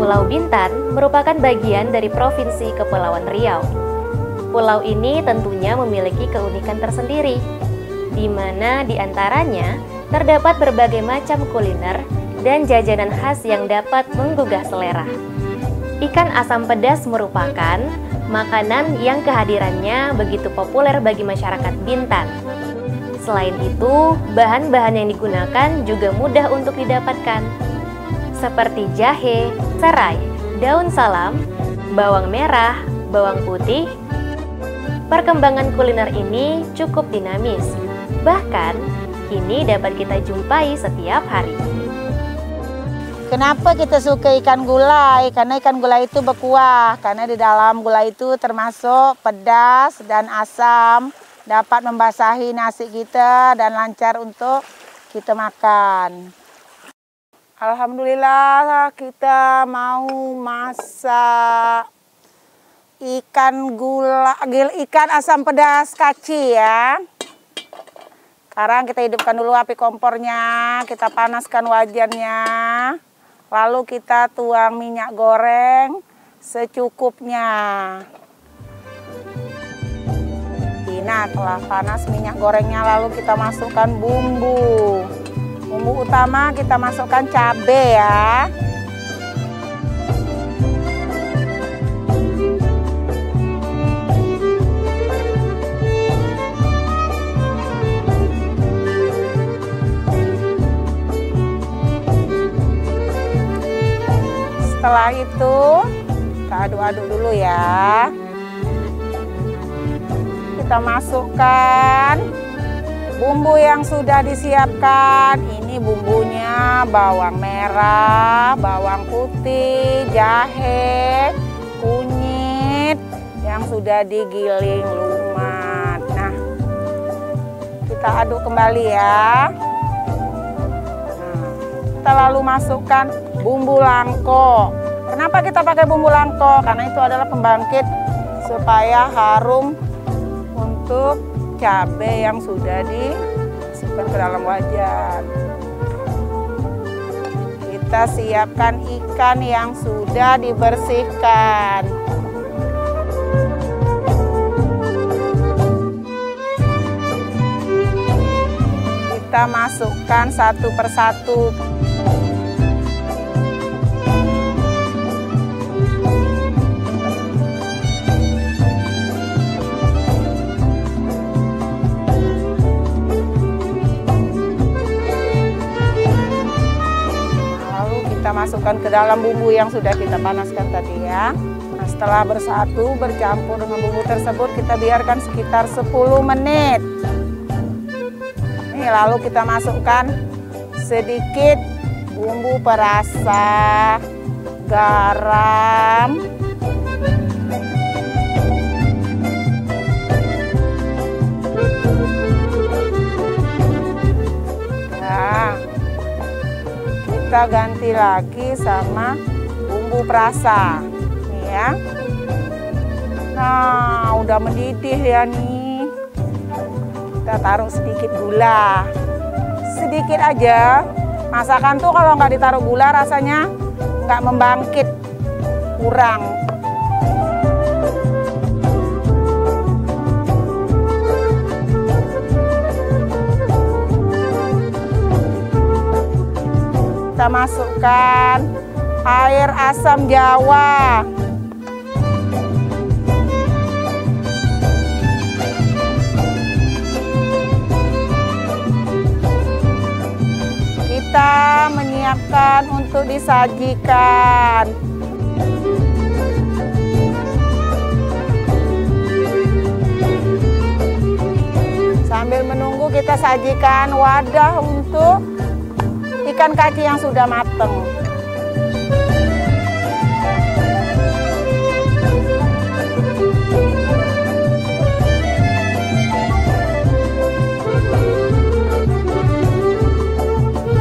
Pulau Bintan merupakan bagian dari Provinsi Kepulauan Riau. Pulau ini tentunya memiliki keunikan tersendiri, di mana diantaranya terdapat berbagai macam kuliner dan jajanan khas yang dapat menggugah selera. Ikan asam pedas merupakan makanan yang kehadirannya begitu populer bagi masyarakat Bintan. Selain itu, bahan-bahan yang digunakan juga mudah untuk didapatkan, seperti jahe, serai, daun salam, bawang merah, bawang putih. Perkembangan kuliner ini cukup dinamis, bahkan kini dapat kita jumpai setiap hari. Kenapa kita suka ikan gulai? Karena ikan gulai itu berkuah, karena di dalam gulai itu termasuk pedas dan asam, dapat membasahi nasi kita dan lancar untuk kita makan. Alhamdulillah kita mau masak ikan asam pedas kaci ya. Sekarang kita hidupkan dulu api kompornya, kita panaskan wajannya. Lalu kita tuang minyak goreng secukupnya. Nah, telah panas minyak gorengnya, lalu kita masukkan bumbu. Bumbu utama kita masukkan cabai ya. Setelah itu kita aduk-aduk dulu ya. Kita masukkan bumbu yang sudah disiapkan. Ini bumbunya bawang merah, bawang putih, jahe, kunyit yang sudah digiling lumat. Nah, kita aduk kembali ya. Nah, kita lalu masukkan bumbu langko. Kenapa kita pakai bumbu langko? Karena itu adalah pembangkit supaya harum untuk cabai yang sudah dimasukkan ke dalam wajan. Kita siapkan ikan yang sudah dibersihkan. Kita masukkan satu persatu. Masukkan ke dalam bumbu yang sudah kita panaskan tadi ya. Nah, setelah bersatu bercampur dengan bumbu tersebut, kita biarkan sekitar 10 menit. Nih, lalu kita masukkan sedikit bumbu perasa, garam, kita ganti lagi sama bumbu perasa nih ya. Nah, udah mendidih ya nih. Kita taruh sedikit gula, sedikit aja. Masakan tuh kalau nggak ditaruh gula rasanya nggak membangkit, kurang. Kita masukkan air asam jawa. Kita menyiapkan untuk disajikan. Sambil menunggu kita sajikan wadah untuk ikan kaki yang sudah mateng.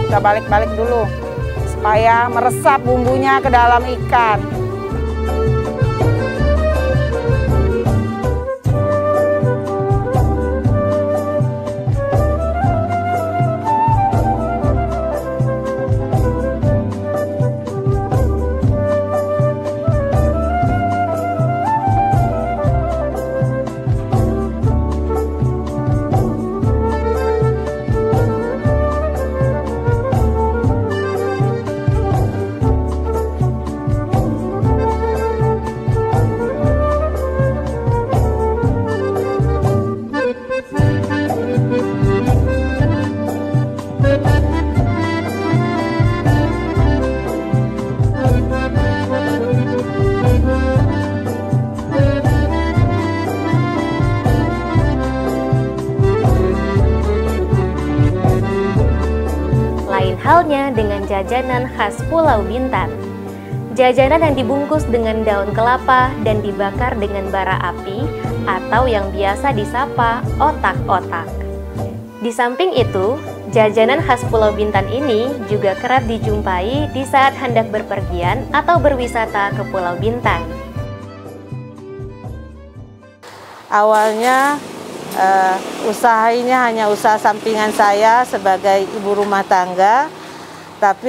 Kita balik-balik dulu supaya meresap bumbunya ke dalam ikan. halnya dengan jajanan khas Pulau Bintan. Jajanan yang dibungkus dengan daun kelapa dan dibakar dengan bara api atau yang biasa disapa otak-otak. Di samping itu, jajanan khas Pulau Bintan ini juga kerap dijumpai di saat hendak berpergian atau berwisata ke Pulau Bintan. Awalnya usaha ini hanya usaha sampingan saya sebagai ibu rumah tangga, tapi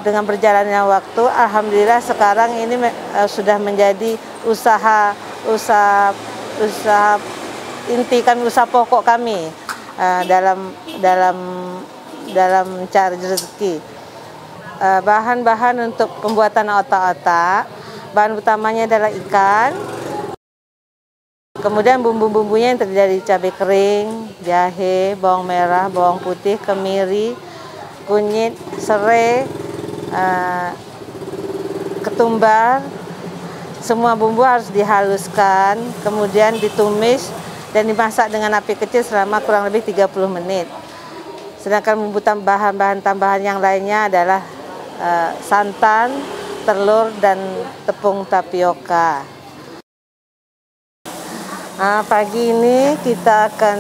dengan berjalannya waktu, alhamdulillah sekarang ini sudah menjadi usaha inti kami, usaha pokok kami dalam mencari rezeki. Bahan-bahan untuk pembuatan otak-otak, bahan utamanya adalah ikan. Kemudian bumbu-bumbunya yang terdiri dari cabai kering, jahe, bawang merah, bawang putih, kemiri, kunyit, serai, ketumbar. Semua bumbu harus dihaluskan, kemudian ditumis dan dimasak dengan api kecil selama kurang lebih 30 menit. Sedangkan bumbu bahan-bahan tambahan yang lainnya adalah santan, telur, dan tepung tapioka. Pagi ini kita akan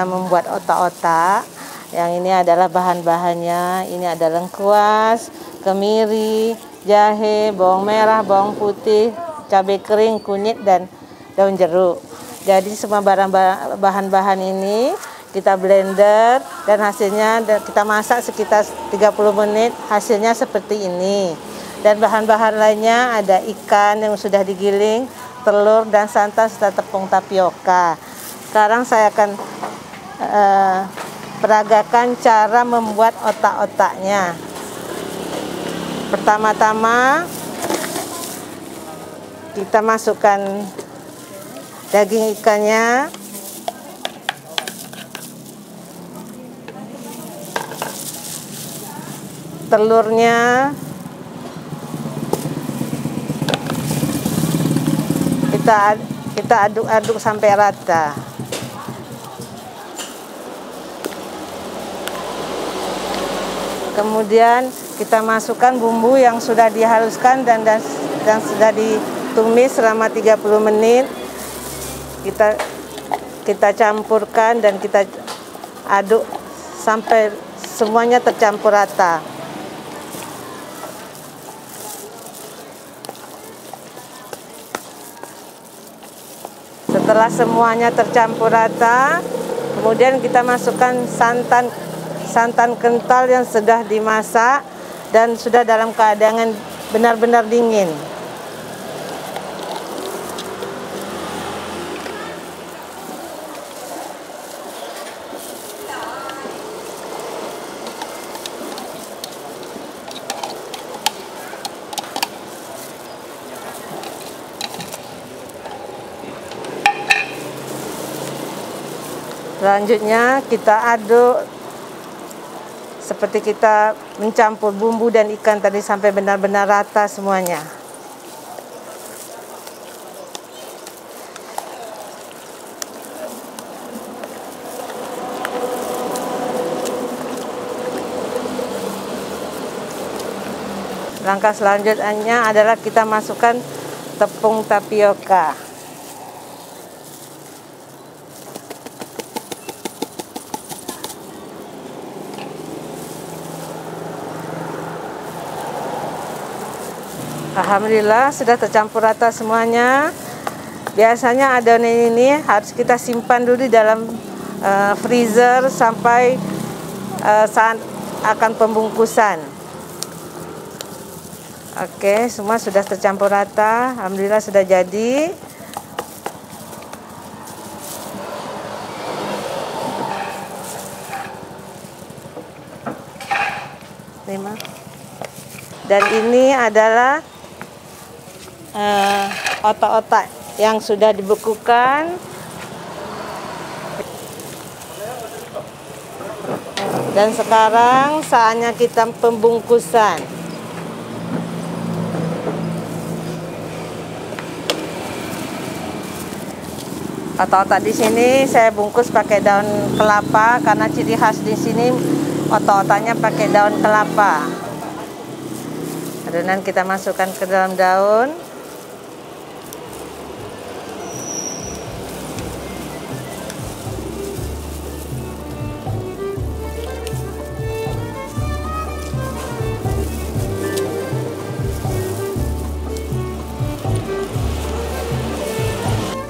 membuat otak-otak. Yang ini adalah bahan-bahannya. Ini ada lengkuas, kemiri, jahe, bawang merah, bawang putih, cabai kering, kunyit, dan daun jeruk. Jadi semua bahan-bahan ini kita blender dan hasilnya kita masak sekitar 30 menit. Hasilnya seperti ini. Dan bahan-bahan lainnya ada ikan yang sudah digiling, telur dan santan serta tepung tapioka. Sekarang saya akan peragakan cara membuat otak-otaknya. Pertama-tama kita masukkan daging ikannya, telurnya, kita aduk-aduk sampai rata. Kemudian kita masukkan bumbu yang sudah dihaluskan dan sudah ditumis selama 30 menit. Kita campurkan dan kita aduk sampai semuanya tercampur rata. Setelah semuanya tercampur rata, kemudian kita masukkan santan kental yang sudah dimasak dan sudah dalam keadaan benar-benar dingin. Selanjutnya kita aduk seperti kita mencampur bumbu dan ikan tadi sampai benar-benar rata semuanya. Langkah selanjutnya adalah kita masukkan tepung tapioka. Alhamdulillah sudah tercampur rata semuanya. Biasanya adonan ini harus kita simpan dulu di dalam freezer sampai saat akan pembungkusan. Oke, semua sudah tercampur rata. Alhamdulillah sudah jadi. Dan ini adalah otak-otak yang sudah dibekukan dan sekarang saatnya kita pembungkusan. Otak-otak di sini saya bungkus pakai daun kelapa karena ciri khas di sini otak-otaknya pakai daun kelapa. Adonan kita masukkan ke dalam daun.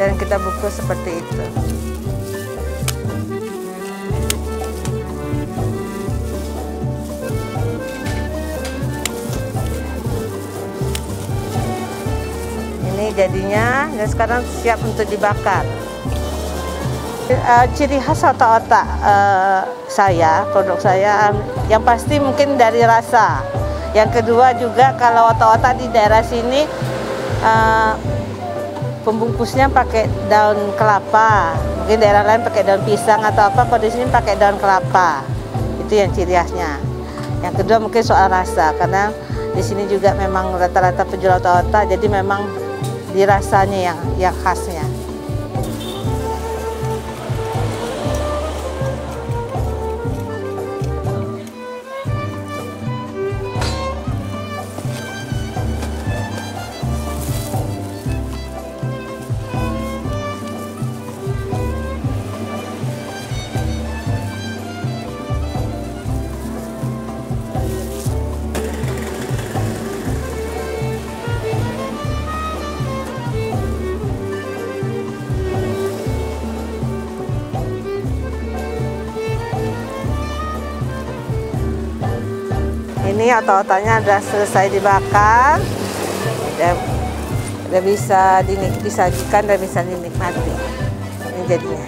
Dan kita bungkus seperti itu. Ini jadinya, dan sekarang siap untuk dibakar. Ciri khas otak-otak produk saya, yang pasti mungkin dari rasa. Yang kedua juga kalau otak-otak di daerah sini pembungkusnya pakai daun kelapa. Mungkin daerah lain pakai daun pisang atau apa, kalau di sini pakai daun kelapa. Itu yang ciri khasnya. Yang kedua mungkin soal rasa, karena di sini juga memang rata-rata penjual otak-otak, jadi memang dirasanya yang khasnya. Ini otak-otaknya sudah selesai dibakar, udah bisa disajikan dan bisa dinikmati. Ini jadinya.